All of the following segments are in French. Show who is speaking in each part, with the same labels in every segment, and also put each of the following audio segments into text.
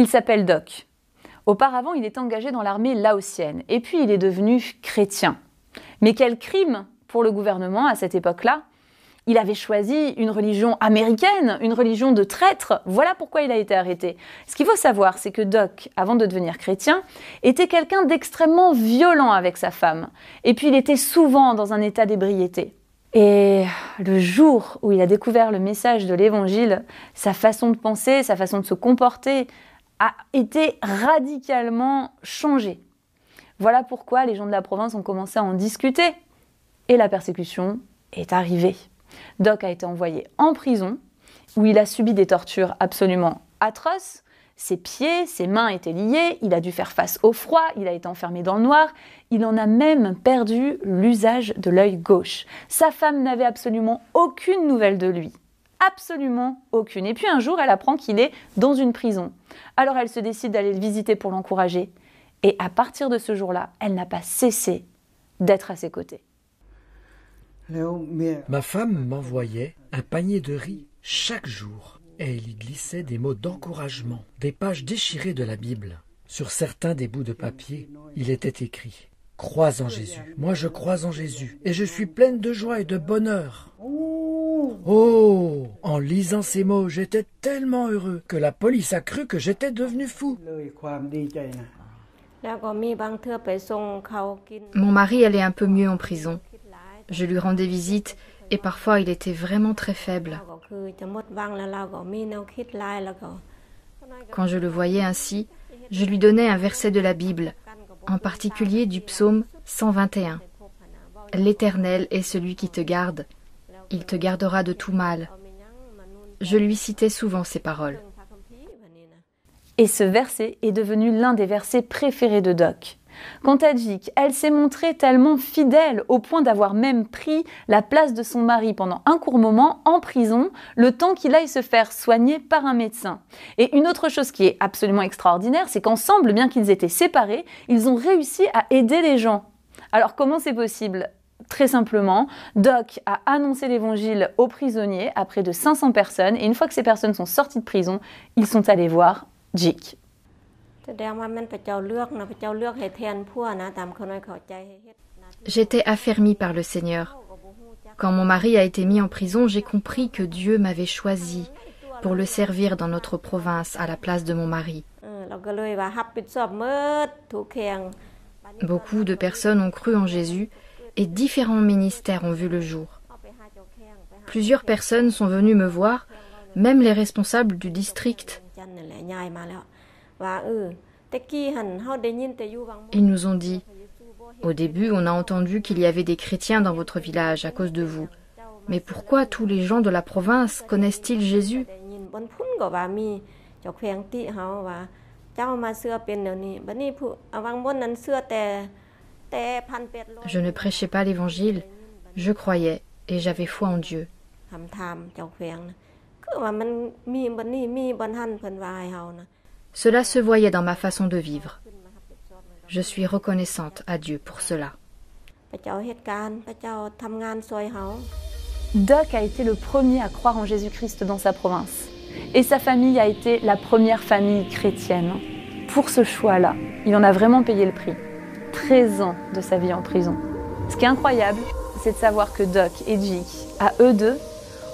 Speaker 1: Il s'appelle Doc. Auparavant, il était engagé dans l'armée laotienne et puis il est devenu chrétien. Mais quel crime pour le gouvernement à cette époque-là! Il avait choisi une religion américaine, une religion de traîtres. Voilà pourquoi il a été arrêté. Ce qu'il faut savoir, c'est que Doc, avant de devenir chrétien, était quelqu'un d'extrêmement violent avec sa femme. Et puis il était souvent dans un état d'ébriété. Et le jour où il a découvert le message de l'Évangile, sa façon de penser, sa façon de se comporter a été radicalement changée. Voilà pourquoi les gens de la province ont commencé à en discuter. Et la persécution est arrivée. Doc a été envoyé en prison, où il a subi des tortures absolument atroces. Ses pieds, ses mains étaient liés, il a dû faire face au froid, il a été enfermé dans le noir, il en a même perdu l'usage de l'œil gauche. Sa femme n'avait absolument aucune nouvelle de lui. Absolument aucune. Et puis un jour, elle apprend qu'il est dans une prison. Alors elle se décide d'aller le visiter pour l'encourager. Et à partir de ce jour-là, elle n'a pas cessé d'être à ses côtés.
Speaker 2: Ma femme m'envoyait un panier de riz chaque jour et il y glissait des mots d'encouragement, des pages déchirées de la Bible. Sur certains des bouts de papier, il était écrit « Crois en Jésus, moi je crois en Jésus et je suis pleine de joie et de bonheur. » Oh! En lisant ces mots, j'étais tellement heureux que la police a cru que j'étais devenu fou.
Speaker 3: Mon mari allait un peu mieux en prison. Je lui rendais visite et parfois il était vraiment très faible. Quand je le voyais ainsi, je lui donnais un verset de la Bible, en particulier du psaume 121. « L'Éternel est celui qui te garde, il te gardera de tout mal. » Je lui citais souvent ces paroles.
Speaker 1: Et ce verset est devenu l'un des versets préférés de Doc. Quant à Jik, elle s'est montrée tellement fidèle au point d'avoir même pris la place de son mari pendant un court moment en prison, le temps qu'il aille se faire soigner par un médecin. Et une autre chose qui est absolument extraordinaire, c'est qu'ensemble, bien qu'ils étaient séparés, ils ont réussi à aider les gens. Alors comment c'est possible ? Très simplement, Doc a annoncé l'évangile aux prisonniers à près de 500 personnes et une fois que ces personnes sont sorties de prison, ils sont allés voir Jik.
Speaker 3: J'étais affermie par le Seigneur. Quand mon mari a été mis en prison, j'ai compris que Dieu m'avait choisi pour le servir dans notre province à la place de mon mari. Beaucoup de personnes ont cru en Jésus et différents ministères ont vu le jour. Plusieurs personnes sont venues me voir, même les responsables du district. Ils nous ont dit « Au début, on a entendu qu'il y avait des chrétiens dans votre village à cause de vous. Mais pourquoi tous les gens de la province connaissent-ils Jésus ?» Je ne prêchais pas l'évangile, je croyais et j'avais foi en Dieu. Cela se voyait dans ma façon de vivre. Je suis reconnaissante à Dieu pour cela.
Speaker 1: Doc a été le premier à croire en Jésus-Christ dans sa province. Et sa famille a été la première famille chrétienne. Pour ce choix-là, il en a vraiment payé le prix. 13 ans de sa vie en prison. Ce qui est incroyable, c'est de savoir que Doc et Jik, à eux deux,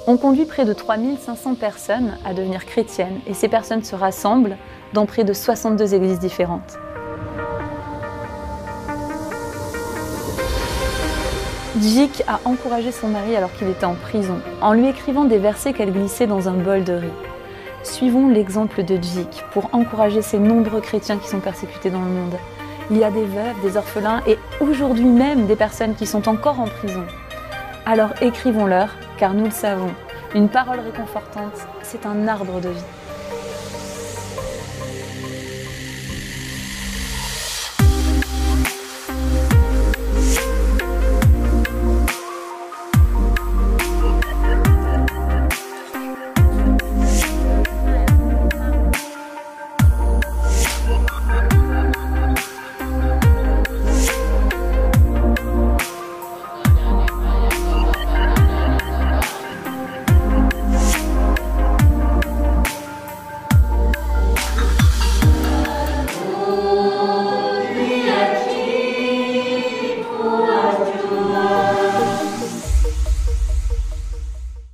Speaker 1: ont conduit près de 3500 personnes à devenir chrétiennes. Et ces personnes se rassemblent dans près de 62 églises différentes. Jik a encouragé son mari alors qu'il était en prison, en lui écrivant des versets qu'elle glissait dans un bol de riz. Suivons l'exemple de Jik pour encourager ces nombreux chrétiens qui sont persécutés dans le monde. Il y a des veuves, des orphelins et aujourd'hui même des personnes qui sont encore en prison. Alors écrivons-leur, car nous le savons, une parole réconfortante, c'est un arbre de vie.